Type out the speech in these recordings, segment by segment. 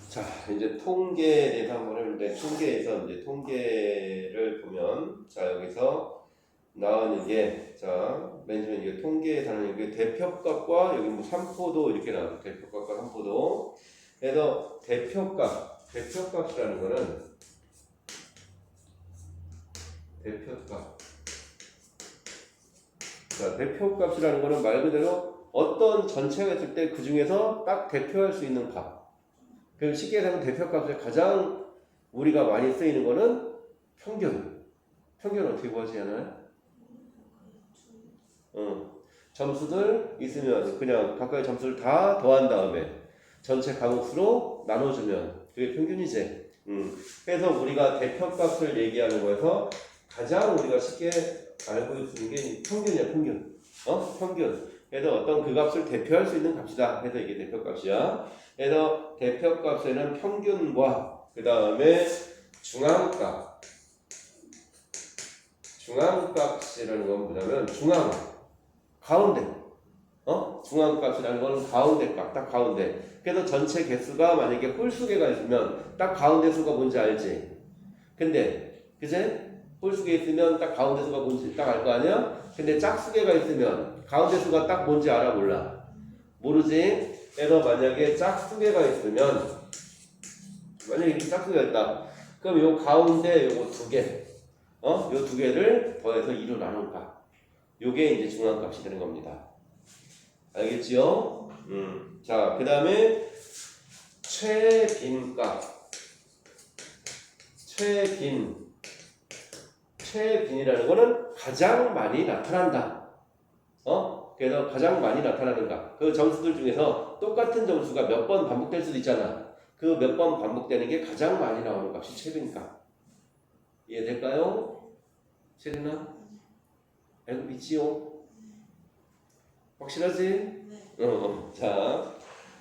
자, 이제 통계에 대해서 한번 해볼때 통계에서 이제 통계를 보면 자 여기서 나오는 게 자 맨 처음에 이게 통계에 나오는 게 대표값과 여기 뭐 삼포도 이렇게 나와요. 대표값과 삼포도. 그래서 대표값이라는 거는 대표값. 자, 대표값이라는 거는 말 그대로 어떤 전체가 있을 때 그 중에서 딱 대표할 수 있는 값. 그럼 쉽게 얘기하면 대표값에 가장 우리가 많이 쓰이는 거는 평균. 평균 어떻게 구하지 않아요? 점수들 있으면 그냥 각각의 점수를 다 더한 다음에 전체 과목수로 나눠주면 그게 평균이지. 그래서 우리가 대표값을 얘기하는 거에서 가장 우리가 쉽게 알고 있는 게 평균이야, 평균. 평균. 그래서 어떤 그 값을 대표할 수 있는 값이다. 그래서 이게 대표값이야. 그래서 대표값에는 평균과 그 다음에 중앙값. 중앙값이라는 건 뭐냐면 중앙, 가운데. 중앙값이라는 건 가운데 값, 딱 가운데. 그래서 전체 개수가 만약에 홀수개가 있으면 딱 가운데 수가 뭔지 알지? 근데 그제? 홀수개 있으면 딱 가운데 수가 뭔지 딱 알 거 아니야? 근데 짝수개가 있으면 가운데 수가 딱 뭔지 알아 몰라? 모르지? 그래서 만약에 짝수개가 있으면 만약에 이렇게 짝수개가 있다. 그럼 요 가운데 요거 두 개, 요 두 개를 더해서 2로 나눈 값. 요게 이제 중앙값이 되는 겁니다. 알겠지요? 자, 그 다음에 최빈값. 최빈이라는 거는 가장 많이 나타난다. 그래서 가장 많이 나타나는 값. 그 점수들 중에서 똑같은 점수가 몇 번 반복될 수도 있잖아. 그 몇 번 반복되는 게 가장 많이 나오는 값이 최빈값. 이해될까요? 세린아? 알고 있지요? 확실하지? 자,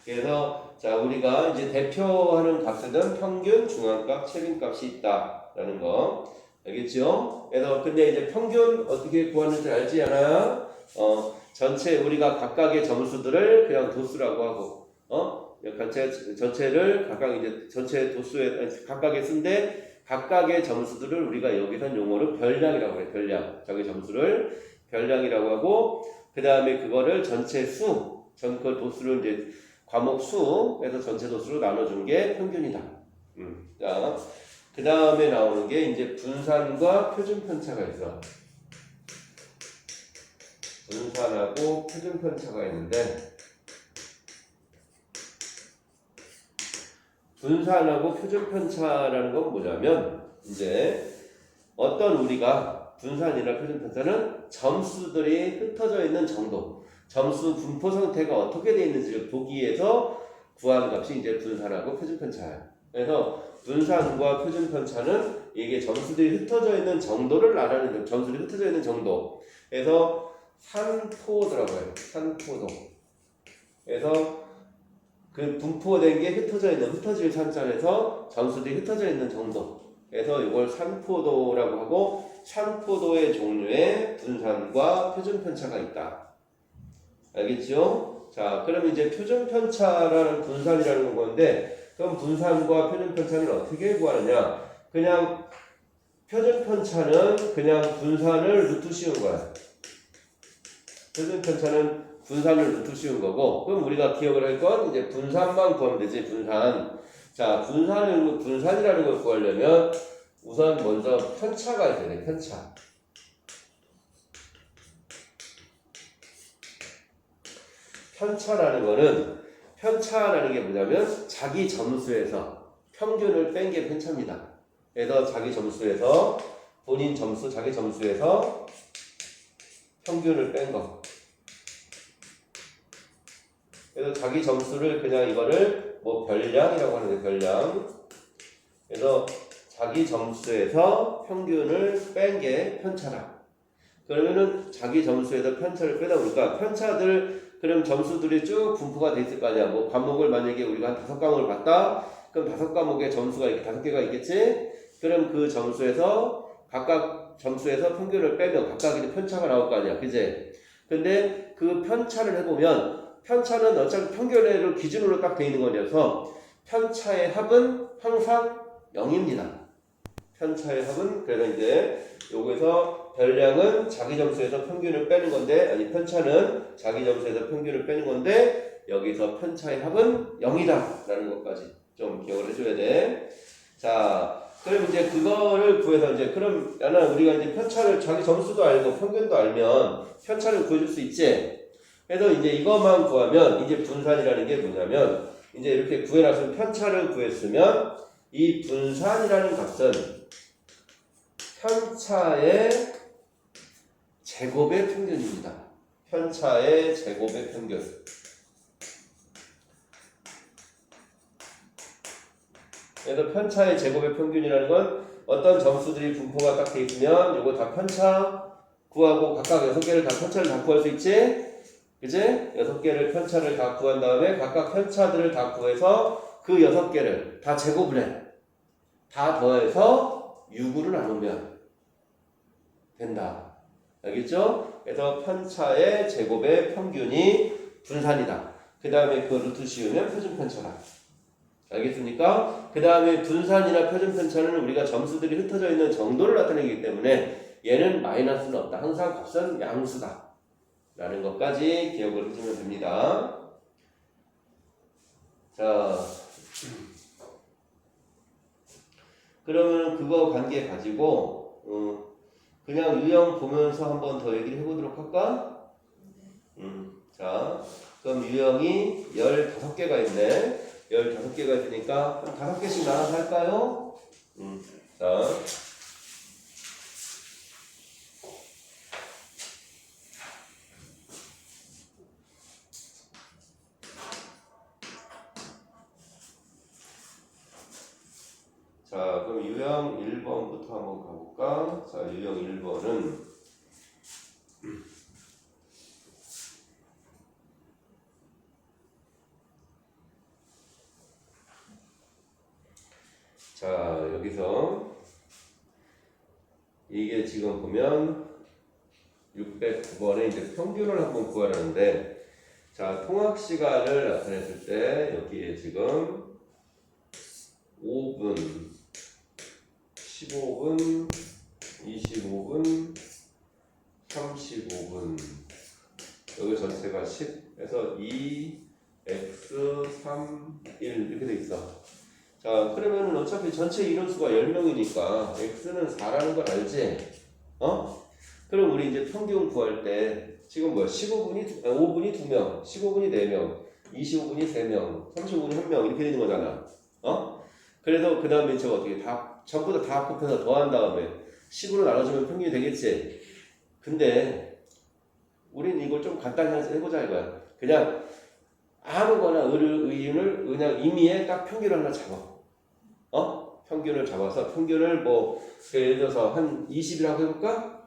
그래서 자 우리가 이제 대표하는 값에는 평균, 중앙값, 최빈값이 있다라는 거 알겠죠? 그래서 근데 이제 평균 어떻게 구하는지 알지 않아요? 전체 우리가 각각의 점수들을 그냥 도수라고 하고, 전체를 각각 이제 전체 도수에 각각의 수인데 각각의 점수들을 우리가 여기선 용어로 별량이라고 해요. 별량. 자기 점수를 별량이라고 하고, 그 다음에 그거를 전체 수, 그 도수를 이제 과목 수에서 전체 도수로 나눠준 게 평균이다. 자, 그 다음에 나오는 게 이제 분산과 표준 편차가 있어. 분산하고 표준 편차가 있는데, 분산하고 표준 편차라는 건 뭐냐면 이제 어떤 우리가 분산이나 표준 편차는 점수들이 흩어져 있는 정도, 점수 분포 상태가 어떻게 되어 있는지를 보기 위해서 구하는 값이 이제 분산하고 표준 편차예요. 그래서 분산과 표준 편차는 이게 점수들이 흩어져 있는 정도를 알아내는, 점수들이 흩어져 있는 정도. 그래서 산포도라고 해요. 산포도. 그래서 그 분포된 게 흩어질 산자에서 점수들이 흩어져 있는 정도. 그래서 이걸 산포도라고 하고, 산포도의 종류에 분산과 표준 편차가 있다. 알겠죠? 자, 그럼 이제 표준 편차라는 분산이라는 건데, 그럼 분산과 표준 편차는 어떻게 구하느냐? 그냥 표준 편차는 그냥 분산을 루트 씌운 거야. 표준 편차는 분산을 루트 씌운 거고, 그럼 우리가 기억을 할 건 이제 분산만 구하면 되지. 분산. 자, 분산이라는 걸 구하려면 우선 먼저 편차가 있어야 돼. 편차. 편차라는 게 뭐냐면 자기 점수에서 평균을 뺀 게 편차입니다. 그래서 자기 점수에서 본인 점수, 자기 점수에서 평균을 뺀 거. 그래서 자기 점수를 그냥 이거를 뭐 별량이라고 하는데, 별량. 그래서 자기 점수에서 평균을 뺀 게 편차다. 그러면은 자기 점수에서 편차를 빼다 보니까 편차들, 그럼 점수들이 쭉 분포가 돼 있을 거 아니야. 뭐 과목을 만약에 우리가 한 5과목을 봤다. 그럼 5과목에 점수가 이렇게 5개가 있겠지? 그럼 그 점수에서 각각 점수에서 평균을 빼면 각각 이제 편차가 나올 거 아니야. 그제? 근데 그 편차를 해보면 편차는 어차피 평균을 기준으로 딱 돼 있는 거라서 편차의 합은 항상 0입니다. 편차의 합은 그래서 이제 요거에서 별량은 자기 점수에서 평균을 빼는 건데 아니 편차는 자기 점수에서 평균을 빼는 건데 여기서 편차의 합은 0이다 라는 것까지 좀 기억을 해줘야 돼. 자 그럼 이제 그거를 구해서 이제 그럼 야나 우리가 이제 편차를 자기 점수도 알고 평균도 알면 편차를 구해줄 수 있지. 그래서 이제 이것만 구하면 이제 분산이라는 게 뭐냐면 이제 이렇게 구해놨으면 편차를 구했으면 이 분산이라는 값은 편차의 제곱의 평균입니다. 편차의 제곱의 평균. 그래서 편차의 제곱의 평균이라는 건 어떤 점수들이 분포가 딱 돼 있으면 이거 다 편차 구하고 각각 6개를 다 편차를 다 구할 수 있지? 그지? 6개를 편차를 다 구한 다음에 각각 편차들을 다 구해서 그 6개를 다 제곱을 해. 다 더해서 6으로 나누면 된다. 알겠죠? 그래서 편차의 제곱의 평균이 분산이다. 그 다음에 그 루트 씌우면 표준편차다. 알겠습니까? 그 다음에 분산이나 표준편차는 우리가 점수들이 흩어져 있는 정도를 나타내기 때문에 얘는 마이너스는 없다. 항상 값은 양수다. 라는 것까지 기억을 해주면 됩니다. 자, 그러면 그거 관계 가지고 그냥 유형 보면서 한번 더 얘기를 해보도록 할까? 자, 그럼 유형이 15개가 있네. 15개가 있으니까 한 5개씩 나눠서 할까요? 자. 자, 그럼 유형 1번부터 한번 가볼까? 자, 유형 1번은 자, 여기서 이게 지금 보면 609번에 이제 평균을 한번 구하라는데 자, 통학 시간을 나타냈을 때 여기에 지금 5분, 15분, 25분, 35분 여기 전체가 10 해서 2, x, 3, 1 이렇게 돼 있어. 자, 그러면은 어차피 전체 인원수가 10명이니까 x는 4라는 걸 알지? 그럼 우리 이제 평균 구할 때 지금 뭐야? 5분이 2명, 15분이 4명, 25분이 3명, 35분이 1명 이렇게 되는 거잖아. 그래서 그 다음에 저거 어떻게 다 전부 다 합해서 더한 다음에 10으로 나눠주면 평균이 되겠지. 근데 우린 이걸 좀 간단히 해보자 이거야. 그냥 아무거나 의윤을 그냥 임의에 딱 평균을 하나 잡아. 평균을 잡아서 평균을 뭐 예를 들어서 한 20이라고 해볼까?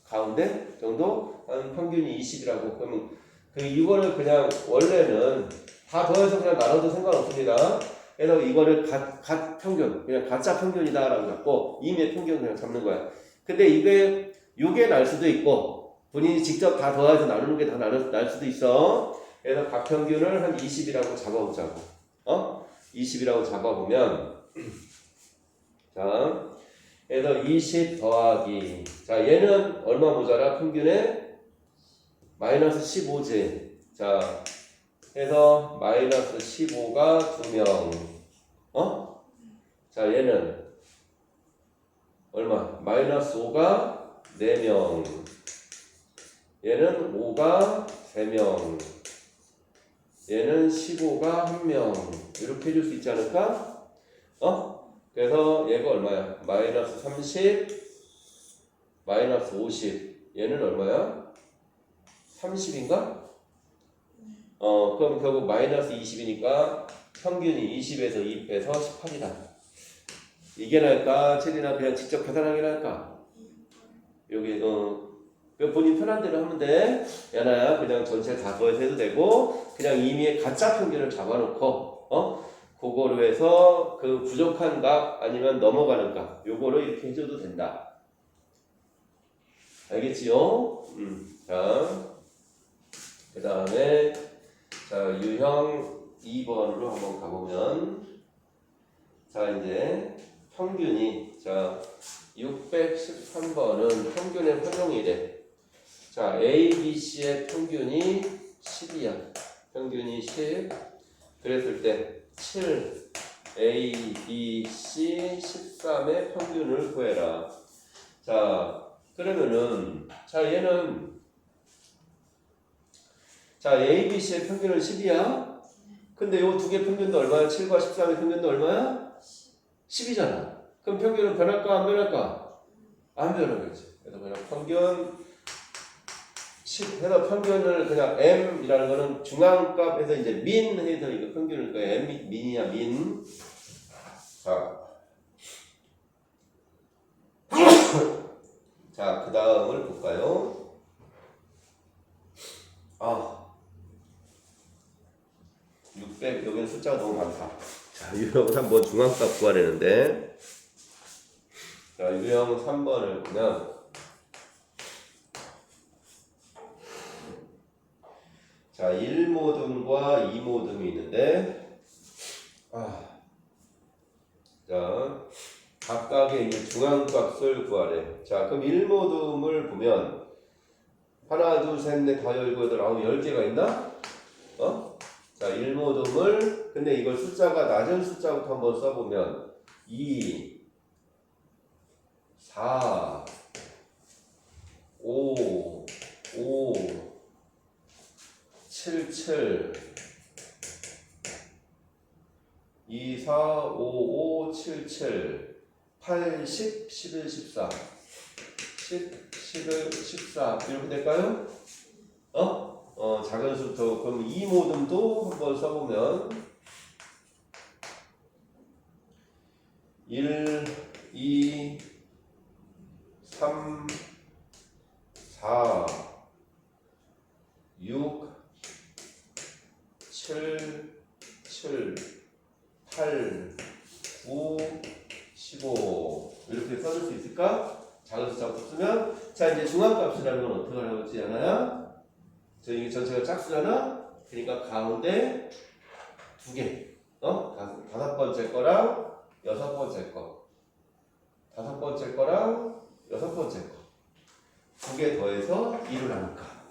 가운데 정도 한 평균이 20이라고 그러면 그 이거를 그냥 원래는 다 더해서 그냥 나눠도 상관없습니다. 그래서 이거를 갓 평균 그냥 가짜 평균이다라고 잡고 임의의 평균 그냥 잡는 거야. 근데 이게 날 수도 있고 본인이 직접 다 더해서 나누는 게 다 날 수도 있어. 그래서 각 평균을 한 20이라고 잡아보자고. 20이라고 잡아보면 자, 그래서 20 더하기 자, 얘는 얼마 모자라? 평균에 마이너스 15지. 자, 그래서 마이너스 15가 2명. 자, 얘는 얼마? 마이너스 5가 4명. 얘는 5가 3명. 얘는 15가 1명. 이렇게 해줄 수 있지 않을까? 그래서 얘가 얼마야? 마이너스 30, 마이너스 50. 얘는 얼마야? 30인가? 그럼 결국 마이너스 20이니까 평균이 20에서 2 빼서 18이다. 이게 날까? 체리나 그냥 직접 계산하게 날까? 여기 본인 편한 대로 하면 돼. 야나야 그냥 전체 다 더해서 해도 되고 그냥 임의의 가짜 평균을 잡아놓고 그거로 해서 그 부족한 값 아니면 넘어가는 값 요거를 이렇게 해줘도 된다. 알겠지요? 자, 그 다음에 자 유형 2번으로 한번 가보면 자 이제 평균이 자 613번은 평균의 활용이래. 자 A, B, C의 평균이 10이야. 평균이 10 그랬을 때 7 A, B, C 13의 평균을 구해라. 자 그러면은 자 얘는 자 A, B, C의 평균은 10이야. 근데 요 두 개 평균도 얼마야? 7과 13의 평균도 얼마야? 10이잖아. 그럼 평균은 변할까 안 변할까? 안 변하겠지. 그래서 그냥 평균 10 해서 평균을 그냥 M이라는 거는 중앙값에서 이제 민 해서 이거 평균을 M 민이야 민. 자, 그 다음을 볼까요? 600 여기는 숫자가 너무 많다. 자, 유형 3번 중앙값 구하려는데 자, 유형 3번을 보면 자, 1모듬과 2모듬이 있는데 자, 각각의 이제 중앙값을 구하래. 자, 그럼 1모듬을 보면 하나, 둘, 셋, 넷, 다, 열고, 여덟, 아홉, 10개가 있나? 자, 1모듬을 근데 이걸 숫자가 낮은 숫자부터 한번 써보면 2, 4, 5, 7, 2, 4, 5, 7, 8, 10, 11, 14 10, 11, 14 이렇게 될까요? 작은 수부터 그럼 2모듬도 한번 써보면 1, 2, 3, 4, 6, 7, 8, 9, 15 이렇게 써줄 수 있을까? 작은 숫자부터 쓰면 자 이제 중앙값이라는 건 어떻게 하라고 했지 않아요? 저 이게 전체가 짝수잖아? 그러니까 가운데 두 개 다섯 번째 거랑 여섯 번째 거 다섯 번째 거랑 여섯 번째 거 두 개 더해서 2를 하니까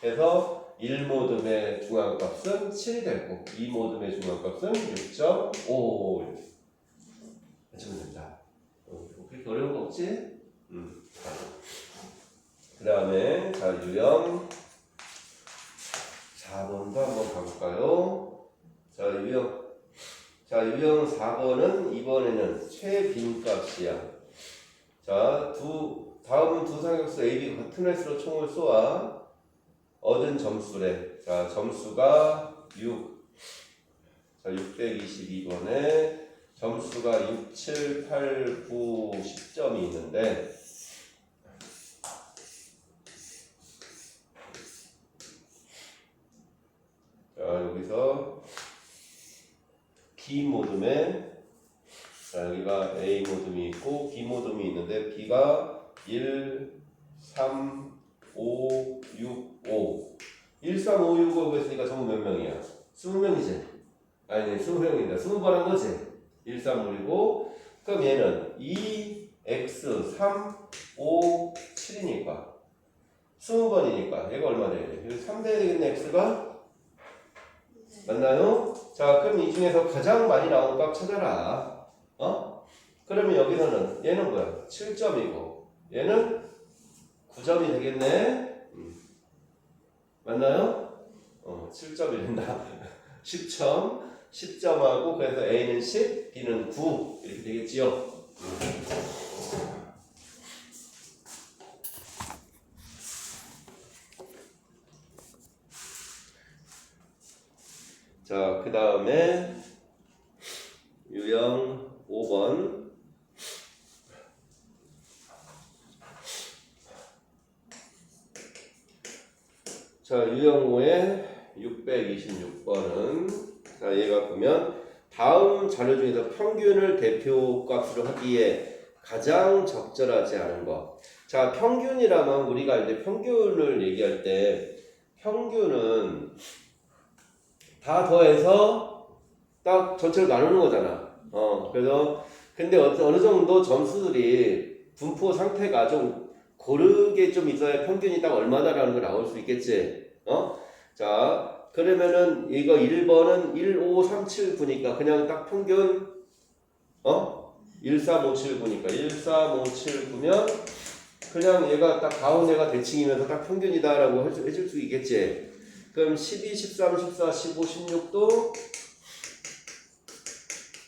그래서 1모듬의 중앙값은 7이 되고 2모듬의 중앙값은 6.5 이렇게 해주면 된다. 그렇게 어려운 거 없지? 그 다음에 자 유형 4번도 한번 가볼까요? 자 유형 4번은 이번에는 최빈값이야. 자 다음은 두 삼각수 AB 같은 횟수로 총을 쏘아 얻은 점수래. 자 점수가 6. 자 622번에 점수가 6, 7, 8, 9, 10점이 있는데 자 여기서 B모듬에 자 여기가 A모듬이 있고 B모듬이 있는데 B가 1, 3, 5, 6, 5 1, 3, 5, 6, 5 했으니까 전부 몇 명이야? 20명이지? 아니 20명이다 20번 한 거지? 1, 3, 5, 6, 그럼 얘는 2, X, 3, 5, 7이니까 20번이니까 얘가 얼마 돼야 돼? 여기 3 돼야 되겠네 X가? 맞나요? 자 그럼 이 중에서 가장 많이 나온 값 찾아라. 그러면 여기서는 얘는 뭐야? 7점이고 얘는 9점이 되겠네. 맞나요? 7점이 된다. 10점하고 그래서 A는 10, B는 9 이렇게 되겠지요. 자, 그 다음에 유형 5번 자, 유형 5의 626번은 자, 얘가 보면 다음 자료 중에서 평균을 대표값으로 하기에 가장 적절하지 않은 것. 자, 평균이라면 우리가 이제 평균을 얘기할 때 평균은 다 더해서 딱 전체를 나누는 거잖아. 그래서 근데 어느 정도 점수들이 분포 상태가 좀 고르게 좀 있어야 평균이 딱 얼마다라는 거 나올 수 있겠지. 자, 그러면은 이거 1번은 1, 5, 3, 7, 9니까 그냥 딱 평균 1, 3, 5, 7, 9니까 1, 3, 5, 7, 9면 그냥 얘가 딱 가운데가 대칭이면서 딱 평균이다라고 해줄 수 있겠지. 그럼 12, 13, 14, 15, 16도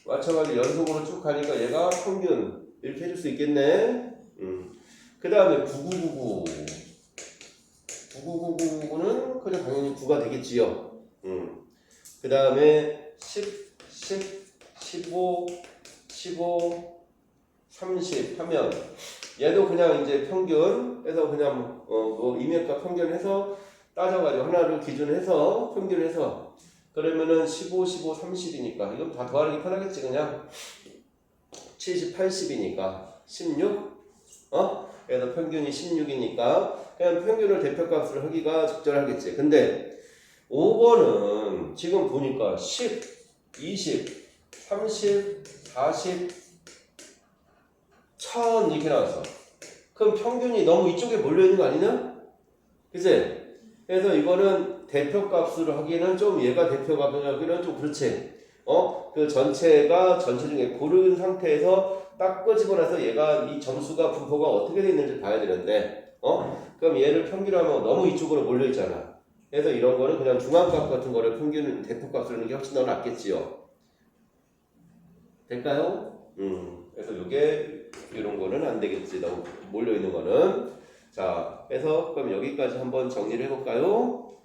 마찬가지로 연속으로 쭉 가니까 얘가 평균 이렇게 해줄 수 있겠네. 그 다음에 9999 9999는 그냥 당연히 9가 되겠지요. 그 다음에 10, 15, 15, 30 하면 얘도 그냥 이제 평균 해서 그냥 뭐 임의값 평균해서 따져가지고 하나를 기준해서 평균해서 그러면은 15, 15, 30이니까 이건 다 더하기 편하겠지 그냥 70, 80이니까 16 그래서 평균이 16이니까 그냥 평균을 대표값으로 하기가 적절하겠지. 근데 5번은 지금 보니까 10, 20, 30, 40, 1000 이렇게 나왔어. 그럼 평균이 너무 이쪽에 몰려있는 거 아니냐? 그치? 그래서 이거는 대표값으로 하기에는 좀 얘가 대표값으로 하기는 좀 그렇지. 그 전체가 전체 중에 고른 상태에서 딱 끄집어내서 얘가 이 점수가 분포가 어떻게 되어 있는지 봐야 되는데 그럼 얘를 평균하면 너무 이쪽으로 몰려있잖아. 그래서 이런 거는 그냥 중앙값 같은 거를 평균 대표값으로 하는 게 훨씬 더 낫겠지요. 될까요? 그래서 요게 이런 거는 안 되겠지. 너무 몰려있는 거는. 자, 그래서 그럼 여기까지 한번 정리를 해볼까요?